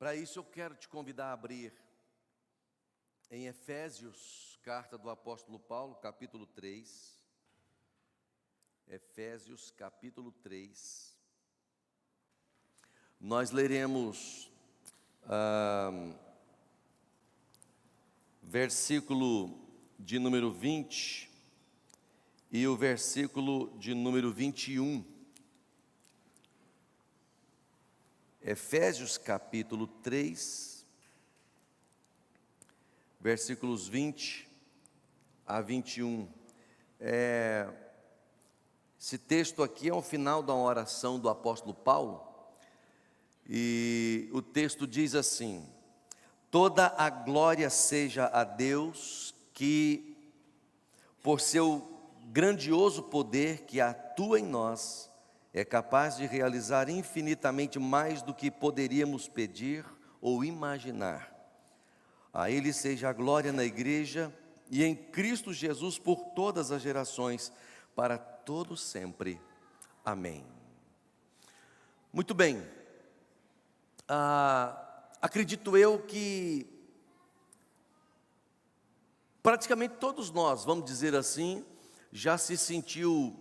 Para isso eu quero te convidar a abrir em Efésios, carta do apóstolo Paulo, capítulo 3. Efésios, capítulo 3. Nós leremos versículo de número 20 e o versículo de número 21. Efésios capítulo 3, versículos 20 a 21. Esse texto aqui é o final da oração do apóstolo Paulo, e o texto diz assim: toda a glória seja a Deus, que por seu grandioso poder que atua em nós, é capaz de realizar infinitamente mais do que poderíamos pedir ou imaginar. A Ele seja a glória na igreja e em Cristo Jesus por todas as gerações, para todos sempre. Amém. Muito bem. Acredito eu que praticamente todos nós, vamos dizer assim, já se sentiu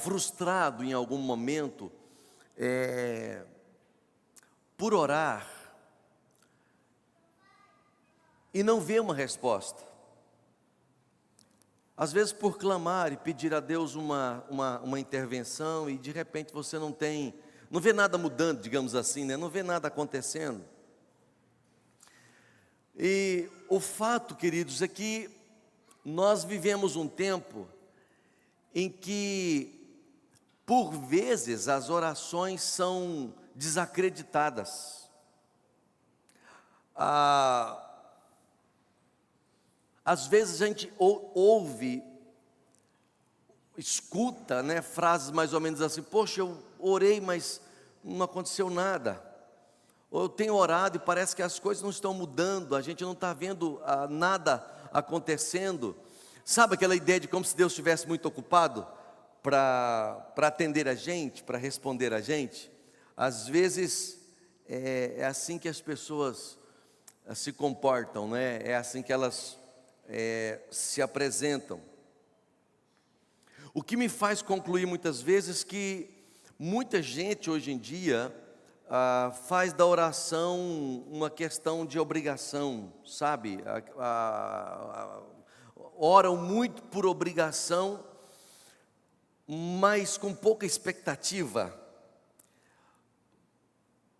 frustrado em algum momento por orar e não ver uma resposta. Às vezes por clamar e pedir a Deus uma intervenção, e de repente você não vê nada mudando, digamos assim, né? Não vê nada acontecendo. E o fato, queridos, é que nós vivemos um tempo em que, por vezes, as orações são desacreditadas. Às vezes a gente ouve, escuta, né, frases mais ou menos assim: poxa, eu orei, mas não aconteceu nada. Ou eu tenho orado e parece que as coisas não estão mudando, a gente não está vendo nada acontecendo. Sabe aquela ideia de como se Deus estivesse muito ocupado para atender a gente, para responder a gente? Às vezes é assim que as pessoas se comportam, né? É assim que elas se apresentam. O que me faz concluir muitas vezes que muita gente hoje em dia faz da oração uma questão de obrigação, sabe? Oram muito por obrigação, mas com pouca expectativa.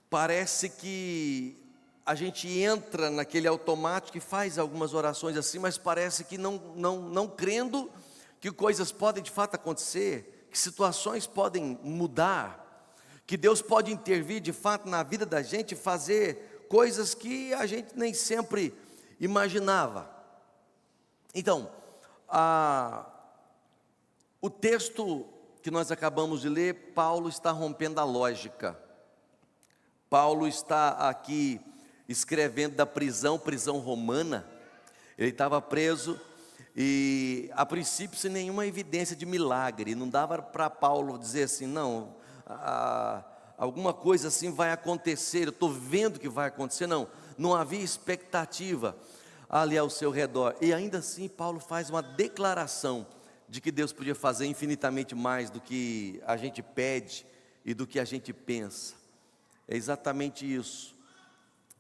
Parece que a gente entra naquele automático e faz algumas orações assim, mas parece que não crendo que coisas podem de fato acontecer, que situações podem mudar, que Deus pode intervir de fato na vida da gente, fazer coisas que a gente nem sempre imaginava. Então, o texto que nós acabamos de ler, Paulo está rompendo a lógica. Paulo está aqui escrevendo da prisão romana. Ele estava preso e, a princípio, sem nenhuma evidência de milagre. Não dava para Paulo dizer assim: não, alguma coisa assim vai acontecer, eu estou vendo que vai acontecer. Não havia expectativa ali ao seu redor. E ainda assim Paulo faz uma declaração de que Deus podia fazer infinitamente mais do que a gente pede e do que a gente pensa. É exatamente isso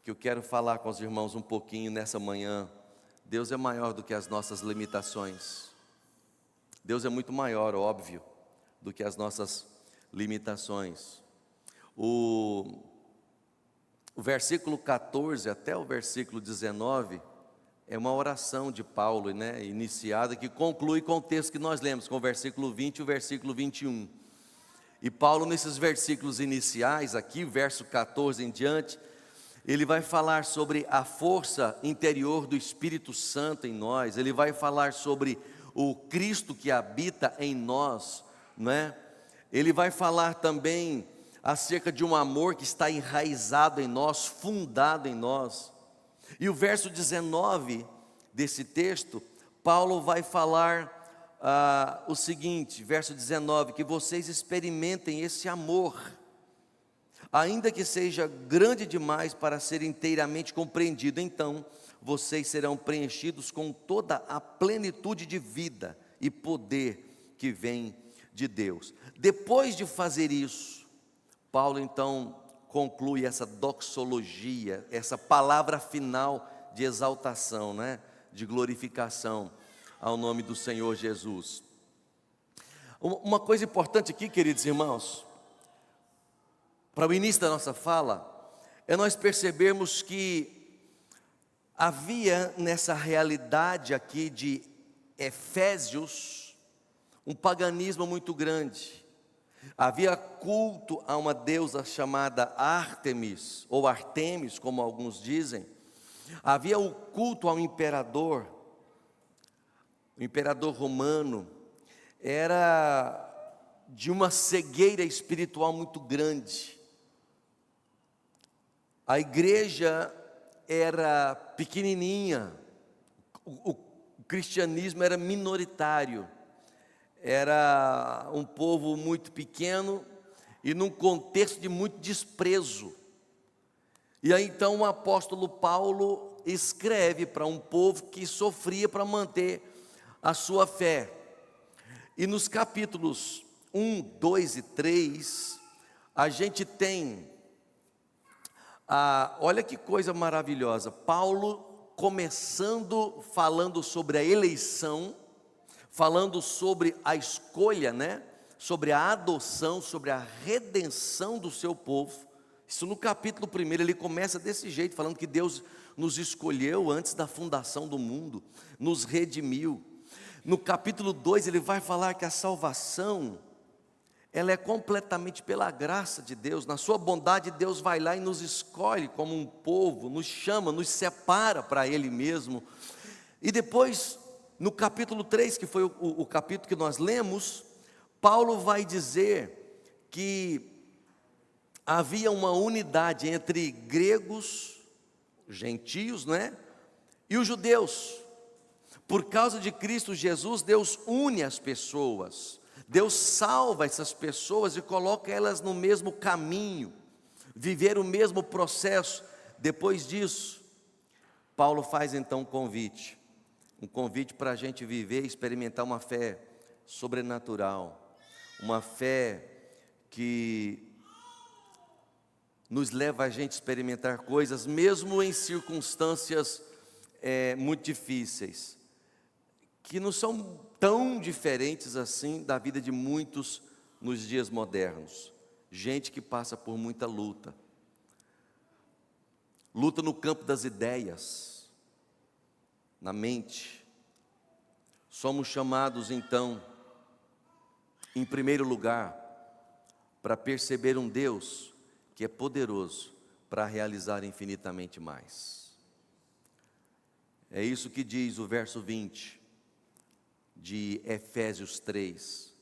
que eu quero falar com os irmãos um pouquinho nessa manhã. Deus é maior do que as nossas limitações. Deus é muito maior, óbvio, do que as nossas limitações. O versículo 14 até o versículo 19 é uma oração de Paulo, né, iniciada, que conclui com o texto que nós lemos, com o versículo 20 e o versículo 21. E Paulo, nesses versículos iniciais aqui, verso 14 em diante, ele vai falar sobre a força interior do Espírito Santo em nós. Ele vai falar sobre o Cristo que habita em nós, né? Ele vai falar também acerca de um amor que está enraizado em nós, fundado em nós. E o verso 19 desse texto, Paulo vai falar o seguinte, verso 19: que vocês experimentem esse amor. ainda que seja grande demais para ser inteiramente compreendido, então vocês serão preenchidos com toda a plenitude de vida e poder que vem de Deus. Depois de fazer isso, Paulo então conclui essa doxologia, essa palavra final de exaltação, né? De glorificação ao nome do Senhor Jesus. Uma coisa importante aqui, queridos irmãos, para o início da nossa fala, é nós percebermos que havia nessa realidade aqui de Efésios um paganismo muito grande. Havia culto a uma deusa chamada Ártemis, ou Artemis, como alguns dizem. Havia o culto ao imperador. O imperador romano era de uma cegueira espiritual muito grande. A igreja era pequenininha, o cristianismo era minoritário, era um povo muito pequeno e num contexto de muito desprezo. E aí então o apóstolo Paulo escreve para um povo que sofria para manter a sua fé. E nos capítulos 1, 2 e 3, a gente tem, olha que coisa maravilhosa, Paulo começando falando sobre a eleição, falando sobre a escolha, né? Sobre a adoção, sobre a redenção do seu povo. Isso no capítulo 1, ele começa desse jeito, falando que Deus nos escolheu antes da fundação do mundo, nos redimiu. No capítulo 2 ele vai falar que a salvação, ela é completamente pela graça de Deus. Na sua bondade Deus vai lá e nos escolhe como um povo, nos chama, nos separa para Ele mesmo. E depois, no capítulo 3, que foi o capítulo que nós lemos, Paulo vai dizer que havia uma unidade entre gregos, gentios, né? E os judeus. Por causa de Cristo Jesus, Deus une as pessoas, Deus salva essas pessoas e coloca elas no mesmo caminho, viver o mesmo processo. Depois disso, Paulo faz então um convite para a gente viver e experimentar uma fé sobrenatural, uma fé que nos leva a gente a experimentar coisas, mesmo em circunstâncias muito difíceis, que não são tão diferentes assim da vida de muitos nos dias modernos. Gente que passa por muita luta no campo das ideias, na mente. Somos chamados então, em primeiro lugar, para perceber um Deus que é poderoso para realizar infinitamente mais. É isso que diz o verso 20 de Efésios 3.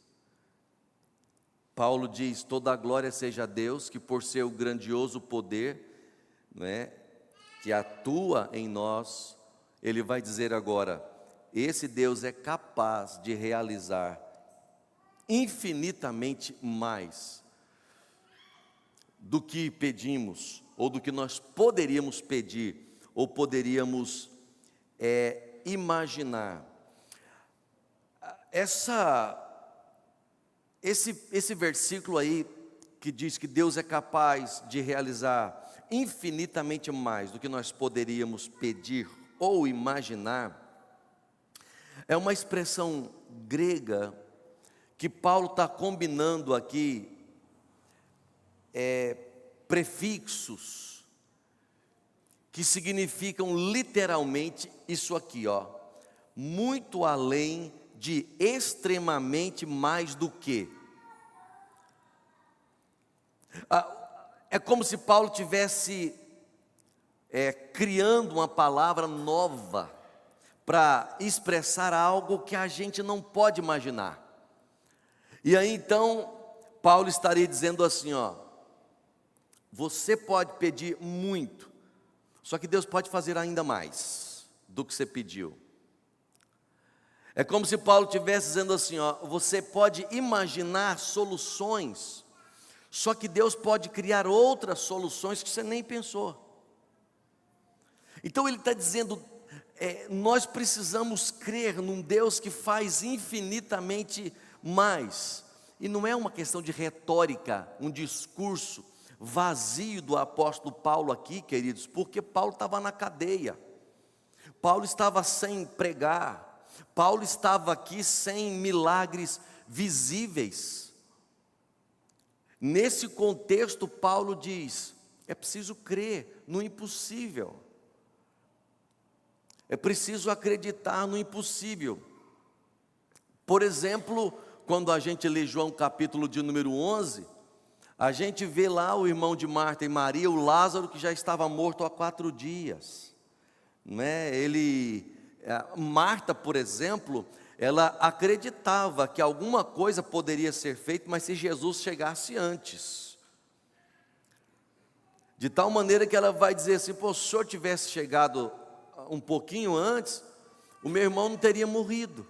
Paulo diz: toda a glória seja a Deus, que por seu grandioso poder, né, que atua em nós, ele vai dizer agora, esse Deus é capaz de realizar infinitamente mais do que pedimos, ou do que nós poderíamos pedir, ou poderíamos imaginar. Esse versículo aí, que diz que Deus é capaz de realizar infinitamente mais do que nós poderíamos pedir ou imaginar, é uma expressão grega que Paulo está combinando aqui, prefixos, que significam literalmente isso aqui, ó, muito além de extremamente mais do que. É como se Paulo tivesse criando uma palavra nova para expressar algo que a gente não pode imaginar. E aí então Paulo estaria dizendo assim, ó, você pode pedir muito, só que Deus pode fazer ainda mais do que você pediu. É como se Paulo estivesse dizendo assim, ó, você pode imaginar soluções Só que Deus pode criar outras soluções que você nem pensou. Então Ele está dizendo, nós precisamos crer num Deus que faz infinitamente mais. E não é uma questão de retórica, um discurso vazio do apóstolo Paulo aqui, queridos, porque Paulo estava na cadeia, Paulo estava sem pregar, Paulo estava aqui sem milagres visíveis. Nesse contexto, Paulo diz: é preciso crer no impossível, é preciso acreditar no impossível. Por exemplo, quando a gente lê João capítulo de número 11, a gente vê lá o irmão de Marta e Maria, o Lázaro, que já estava morto há 4 dias. Marta, por exemplo, ela acreditava que alguma coisa poderia ser feita, mas se Jesus chegasse antes. De tal maneira que ela vai dizer assim: pô, se o senhor tivesse chegado um pouquinho antes, o meu irmão não teria morrido.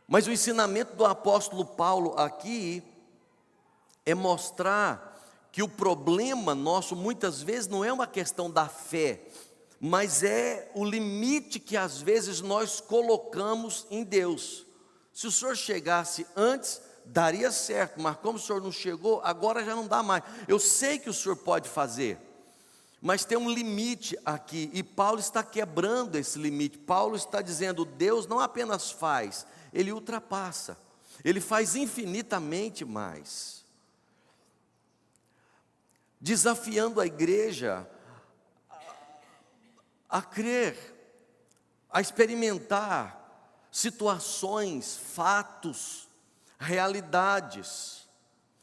Mas o ensinamento do apóstolo Paulo aqui é mostrar que o problema nosso muitas vezes não é uma questão da fé, mas é o limite que às vezes nós colocamos em Deus. Se o senhor chegasse antes, daria certo, mas como o senhor não chegou, agora já não dá mais. Eu sei que o senhor pode fazer, mas tem um limite aqui, e Paulo está quebrando esse limite. Paulo está dizendo: Deus não apenas faz, Ele ultrapassa, Ele faz infinitamente mais. Desafiando a igreja a crer, a experimentar situações, fatos, realidades.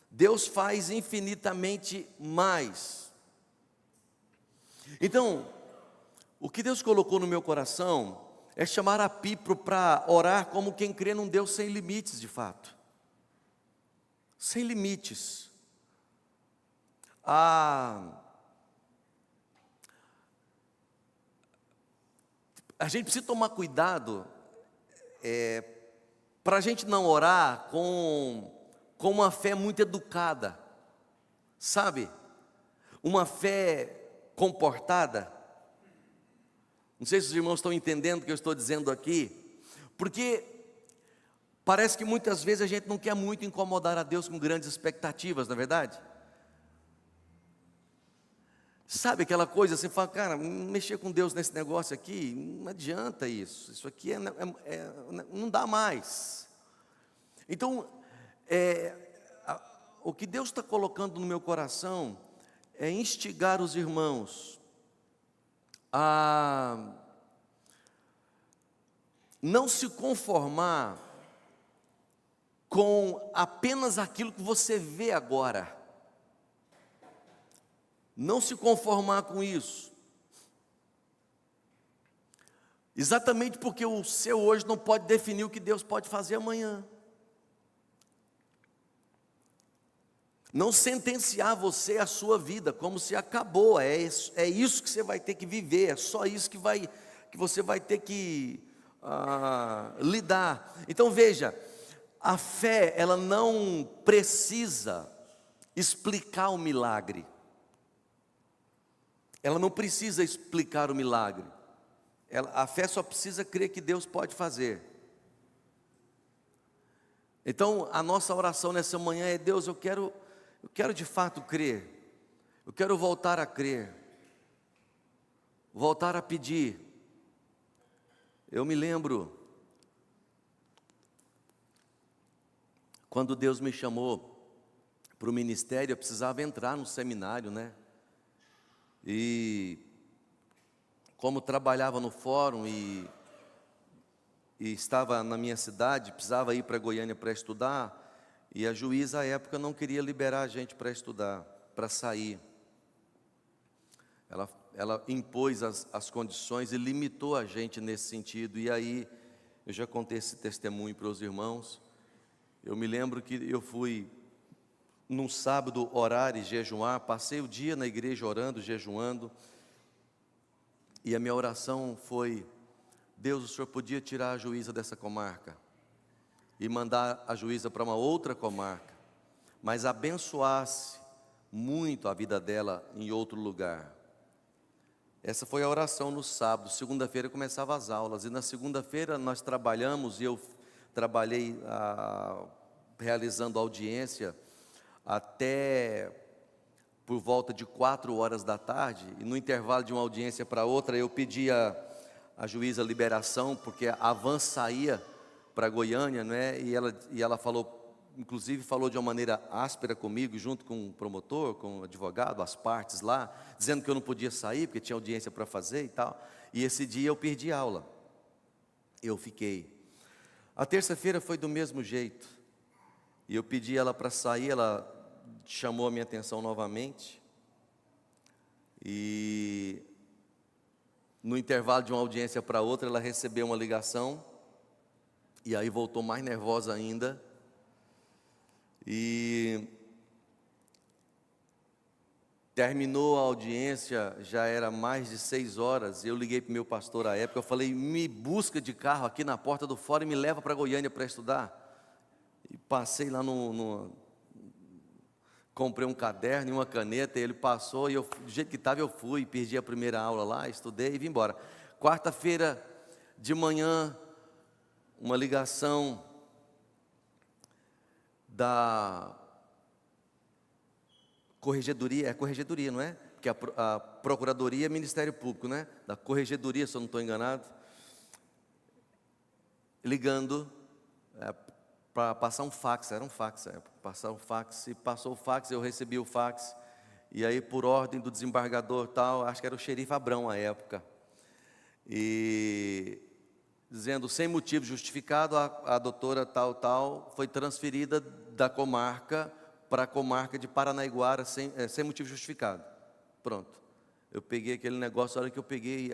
Deus faz infinitamente mais. Então, o que Deus colocou no meu coração é chamar a Pipro para orar como quem crê num Deus sem limites, de fato. Sem limites. A gente precisa tomar cuidado para a gente não orar com uma fé muito educada, sabe? Uma fé comportada. Não sei se os irmãos estão entendendo o que eu estou dizendo aqui, porque parece que muitas vezes a gente não quer muito incomodar a Deus com grandes expectativas, não é verdade? Sabe aquela coisa, você fala: cara, mexer com Deus nesse negócio aqui, não adianta isso aqui não dá mais. Então, o que Deus está colocando no meu coração é instigar os irmãos a não se conformar com apenas aquilo que você vê agora. Não se conformar com isso. Exatamente porque o seu hoje não pode definir o que Deus pode fazer amanhã. Não sentenciar você a sua vida como se acabou, é isso que você vai ter que viver, é só isso que você vai ter que lidar. Então veja, a fé, ela não precisa explicar o milagre. Ela não precisa explicar o milagre. A fé só precisa crer que Deus pode fazer. Então, a nossa oração nessa manhã é: Deus, eu quero de fato crer. Eu quero voltar a crer. Voltar a pedir. Eu me lembro quando Deus me chamou para o ministério, eu precisava entrar no seminário, né? E como trabalhava no fórum e estava na minha cidade, precisava ir para Goiânia para estudar, e a juíza à época não queria liberar a gente para estudar, para sair. Ela impôs as condições e limitou a gente nesse sentido. E aí, eu já contei esse testemunho para os irmãos. Eu me lembro que eu fui num sábado orar e jejuar, passei o dia na igreja orando, jejuando, e a minha oração foi: Deus, o Senhor podia tirar a juíza dessa comarca, e mandar a juíza para uma outra comarca, mas abençoasse muito a vida dela em outro lugar. Essa foi a oração no sábado. Segunda-feira começava as aulas, e na segunda-feira nós trabalhamos, e eu trabalhei realizando audiência até por volta de 4 horas da tarde, e no intervalo de uma audiência para outra, eu pedi a juíza liberação, porque a van saía para Goiânia, né? E ela falou, inclusive falou de uma maneira áspera comigo, junto com o promotor, com o advogado, as partes lá, dizendo que eu não podia sair, porque tinha audiência para fazer e tal, e esse dia eu perdi aula, eu fiquei. A terça-feira foi do mesmo jeito, e eu pedi ela para sair, ela chamou a minha atenção novamente, e no intervalo de uma audiência para outra, ela recebeu uma ligação, e aí voltou mais nervosa ainda, e terminou a audiência, já era mais de 6 horas, eu liguei para o meu pastor à época, eu falei, me busca de carro aqui na porta do fórum e me leva para Goiânia para estudar. E passei lá comprei um caderno e uma caneta, e ele passou, e eu, do jeito que estava eu fui, perdi a primeira aula lá, estudei e vim embora. Quarta-feira de manhã, uma ligação da corregedoria, corregedoria, não é? Porque a procuradoria é Ministério Público, né? Da corregedoria, se eu não estou enganado, ligando para passar um fax, era um fax, passar um fax, e passou o fax, eu recebi o fax, e aí por ordem do desembargador tal, acho que era o xerife Abrão à época, e dizendo, sem motivo justificado, a doutora tal foi transferida da comarca para a comarca de Paranaiguara, sem motivo justificado. Pronto, eu peguei aquele negócio, a hora que eu peguei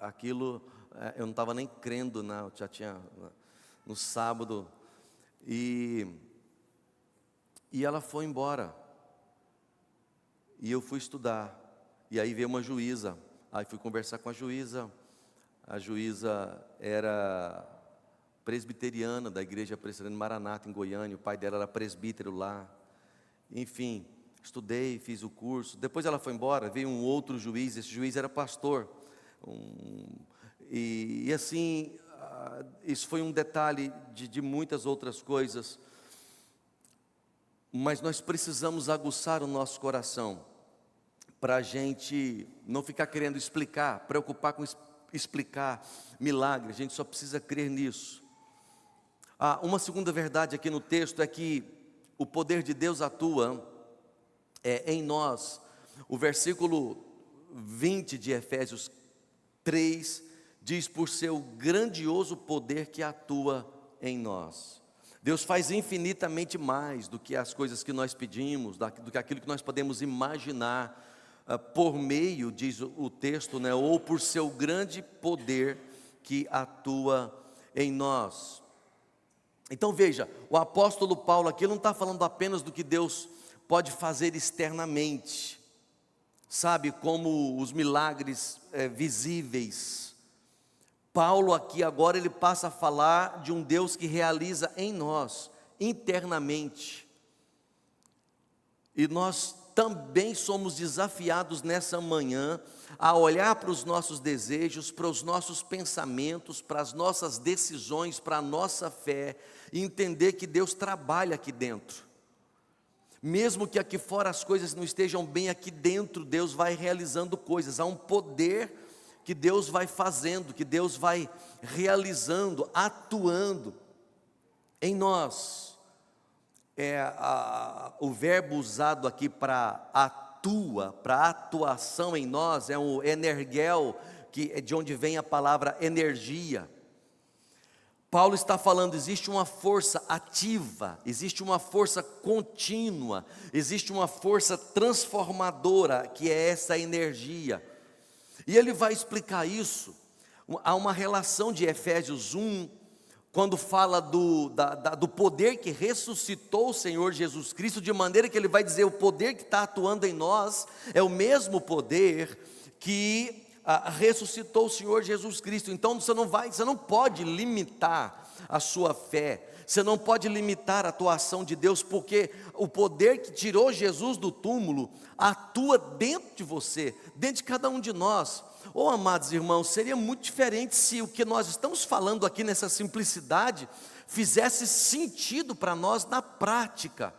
aquilo, eu não estava nem crendo, não, já tinha, no sábado, e ela foi embora, e eu fui estudar, e aí veio uma juíza, aí fui conversar com a juíza era presbiteriana, da igreja presbiteriana Maranata, em Goiânia, o pai dela era presbítero lá, enfim, estudei, fiz o curso, depois ela foi embora, veio um outro juiz, esse juiz era pastor, e assim, isso foi um detalhe de muitas outras coisas, mas nós precisamos aguçar o nosso coração, para a gente não ficar querendo explicar, preocupar com explicar milagre, a gente só precisa crer nisso. Uma segunda verdade aqui no texto é que o poder de Deus atua em nós. O versículo 20 de Efésios 3 diz, por seu grandioso poder que atua em nós. Deus faz infinitamente mais do que as coisas que nós pedimos, do que aquilo que nós podemos imaginar, por meio, diz o texto, né, ou por seu grande poder que atua em nós. Então veja, o apóstolo Paulo aqui não está falando apenas do que Deus pode fazer externamente, sabe, como os milagres visíveis. Paulo aqui agora ele passa a falar de um Deus que realiza em nós, internamente, e nós também somos desafiados nessa manhã a olhar para os nossos desejos, para os nossos pensamentos, para as nossas decisões, para a nossa fé, e entender que Deus trabalha aqui dentro. Mesmo que aqui fora as coisas não estejam bem, aqui dentro Deus vai realizando coisas, há um poder que Deus vai fazendo, que Deus vai realizando, atuando em nós. O verbo usado aqui para atuação em nós, é o energel, que é de onde vem a palavra energia. Paulo está falando, existe uma força ativa, existe uma força contínua, existe uma força transformadora, que é essa energia. E ele vai explicar isso. Há uma relação de Efésios 1, quando fala do poder que ressuscitou o Senhor Jesus Cristo, de maneira que ele vai dizer, o poder que está atuando em nós, é o mesmo poder que ressuscitou o Senhor Jesus Cristo. Então você não pode limitar a sua fé. Você não pode limitar a atuação de Deus, porque o poder que tirou Jesus do túmulo atua dentro de você, dentro de cada um de nós. Oh, amados irmãos, seria muito diferente se o que nós estamos falando aqui nessa simplicidade fizesse sentido para nós na prática.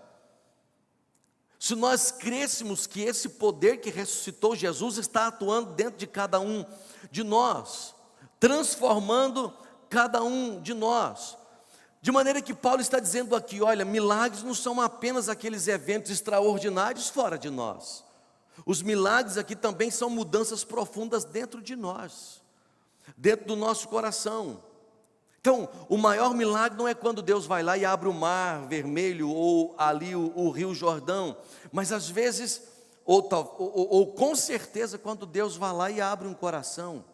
Se nós crêssemos que esse poder que ressuscitou Jesus está atuando dentro de cada um de nós, transformando cada um de nós. De maneira que Paulo está dizendo aqui, olha, milagres não são apenas aqueles eventos extraordinários fora de nós. Os milagres aqui também são mudanças profundas dentro de nós, dentro do nosso coração. Então, o maior milagre não é quando Deus vai lá e abre o mar vermelho, ou ali o rio Jordão, mas às vezes, ou com certeza, quando Deus vai lá e abre um coração,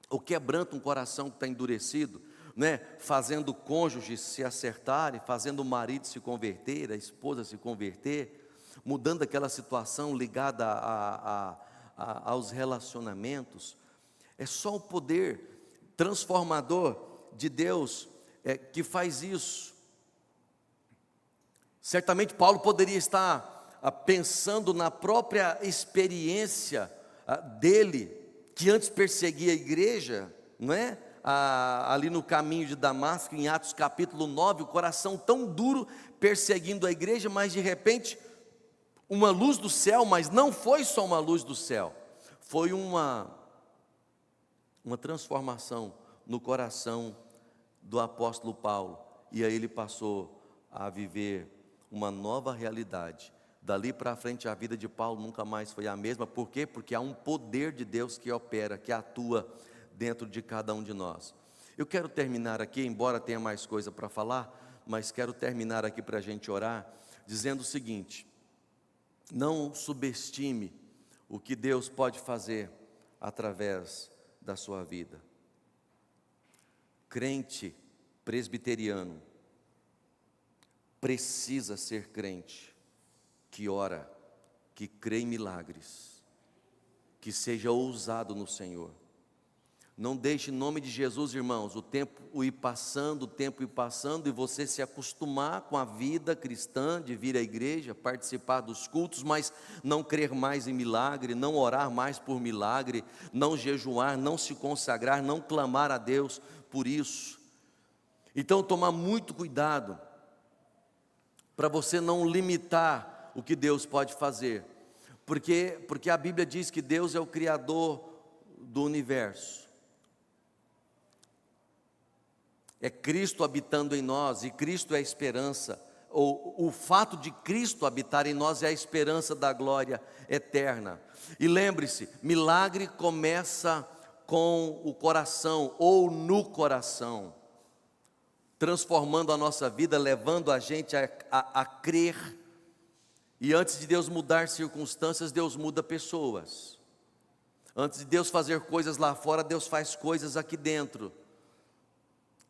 ou quebranta um coração que está endurecido, né? Fazendo cônjuges se acertarem, fazendo o marido se converter, a esposa se converter, mudando aquela situação ligada aos relacionamentos. É só o poder transformador de Deus que faz isso. Certamente Paulo poderia estar pensando na própria experiência dele, que antes perseguia a igreja, não é? Ali no caminho de Damasco, em Atos capítulo 9, o coração tão duro perseguindo a igreja, mas de repente uma luz do céu, mas não foi só uma luz do céu, foi uma transformação no coração do apóstolo Paulo, e aí ele passou a viver uma nova realidade. Dali para frente a vida de Paulo nunca mais foi a mesma. Por quê? Porque há um poder de Deus que opera, que atua dentro de cada um de nós. Eu quero terminar aqui, embora tenha mais coisa para falar, mas quero terminar aqui para a gente orar, dizendo o seguinte: não subestime o que Deus pode fazer através da sua vida. Crente presbiteriano precisa ser crente que ora, que crê em milagres, que seja ousado no Senhor. Não deixe em nome de Jesus, irmãos, o tempo ir passando, e você se acostumar com a vida cristã, de vir à igreja, participar dos cultos, mas não crer mais em milagre, não orar mais por milagre, não jejuar, não se consagrar, não clamar a Deus por isso. Então, tomar muito cuidado, para você não limitar o que Deus pode fazer, porque a Bíblia diz que Deus é o Criador do universo. É Cristo habitando em nós, e Cristo é a esperança, o fato de Cristo habitar em nós é a esperança da glória eterna. E lembre-se, milagre começa com o coração, ou no coração, transformando a nossa vida, levando a gente a crer. E antes de Deus mudar circunstâncias, Deus muda pessoas. Antes de Deus fazer coisas lá fora, Deus faz coisas aqui dentro.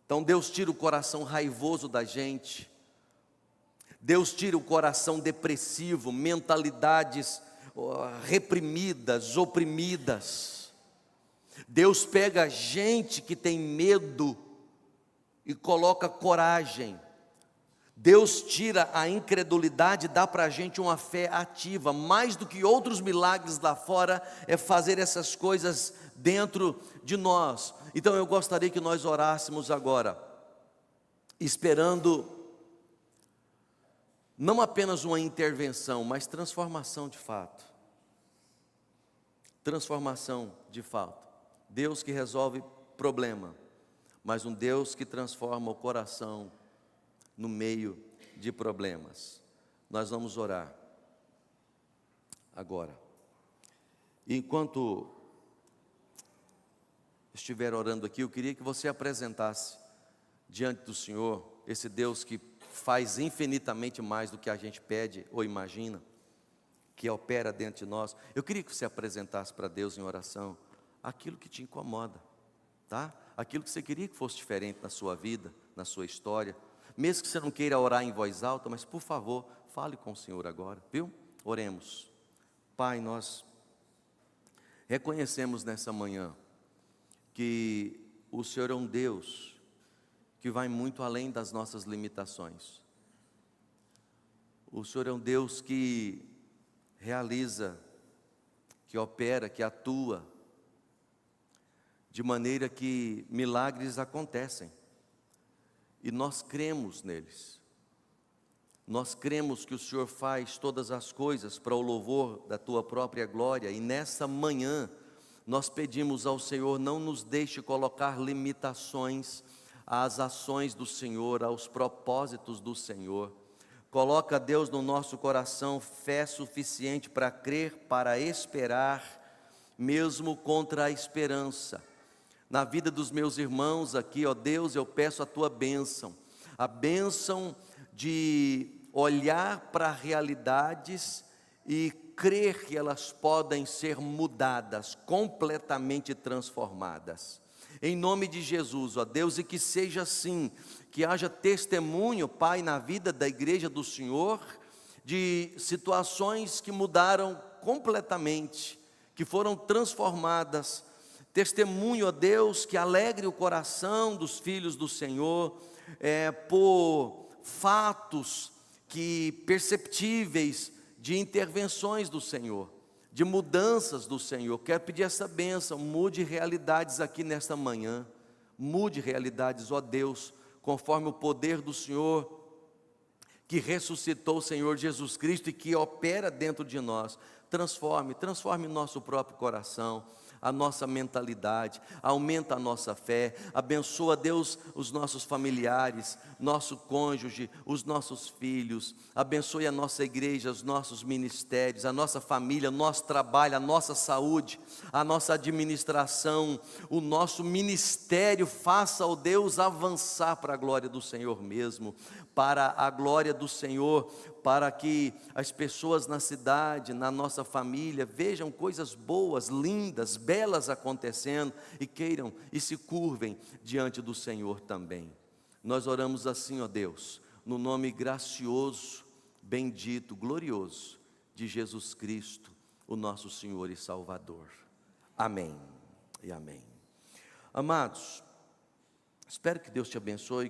Então Deus tira o coração raivoso da gente, Deus tira o coração depressivo, mentalidades reprimidas, oprimidas. Deus pega gente que tem medo e coloca coragem. Deus tira a incredulidade e dá para a gente uma fé ativa. Mais do que outros milagres lá fora, é fazer essas coisas dentro de nós. Então eu gostaria que nós orássemos agora, esperando não apenas uma intervenção, mas transformação de fato. Transformação de fato. Deus que resolve problema, mas um Deus que transforma o coração no meio de problemas. Nós vamos orar agora. E enquanto estiver orando aqui, eu queria que você apresentasse diante do Senhor esse Deus que faz infinitamente mais do que a gente pede ou imagina, que opera dentro de nós. Eu queria que você apresentasse para Deus em oração aquilo que te incomoda, tá? Aquilo que você queria que fosse diferente na sua vida, na sua história. Mesmo que você não queira orar em voz alta, mas por favor, fale com o Senhor agora, viu? Oremos. Pai, nós reconhecemos nessa manhã que o Senhor é um Deus que vai muito além das nossas limitações. O Senhor é um Deus que realiza, que opera, que atua, de maneira que milagres acontecem, e nós cremos neles. Nós cremos que o Senhor faz todas as coisas para o louvor da Tua própria glória, e nessa manhã nós pedimos ao Senhor, não nos deixe colocar limitações às ações do Senhor, aos propósitos do Senhor. Coloca, Deus, no nosso coração fé suficiente para crer, para esperar, mesmo contra a esperança. Na vida dos meus irmãos aqui, ó Deus, eu peço a Tua bênção, a bênção de olhar para realidades e crer que elas podem ser mudadas, completamente transformadas. Em nome de Jesus, ó Deus, e que seja assim, que haja testemunho, Pai, na vida da igreja do Senhor, de situações que mudaram completamente, que foram transformadas. Testemunho, ó Deus, que alegre o coração dos filhos do Senhor, por fatos perceptíveis de intervenções do Senhor, de mudanças do Senhor. Quero pedir essa bênção, mude realidades aqui nesta manhã, mude realidades, ó Deus, conforme o poder do Senhor, que ressuscitou o Senhor Jesus Cristo e que opera dentro de nós. Transforme nosso próprio coração, a nossa mentalidade, aumenta a nossa fé, abençoa, Deus, os nossos familiares, nosso cônjuge, os nossos filhos, abençoe a nossa igreja, os nossos ministérios, a nossa família, o nosso trabalho, a nossa saúde, a nossa administração, o nosso ministério. Faça, ó Deus, avançar para a glória do Senhor mesmo, para a glória do Senhor, para que as pessoas na cidade, na nossa família, vejam coisas boas, lindas, belas acontecendo, e queiram e se curvem diante do Senhor também. Nós oramos assim, ó Deus, no nome gracioso, bendito, glorioso de Jesus Cristo, o nosso Senhor e Salvador. Amém e amém. Amados, espero que Deus te abençoe.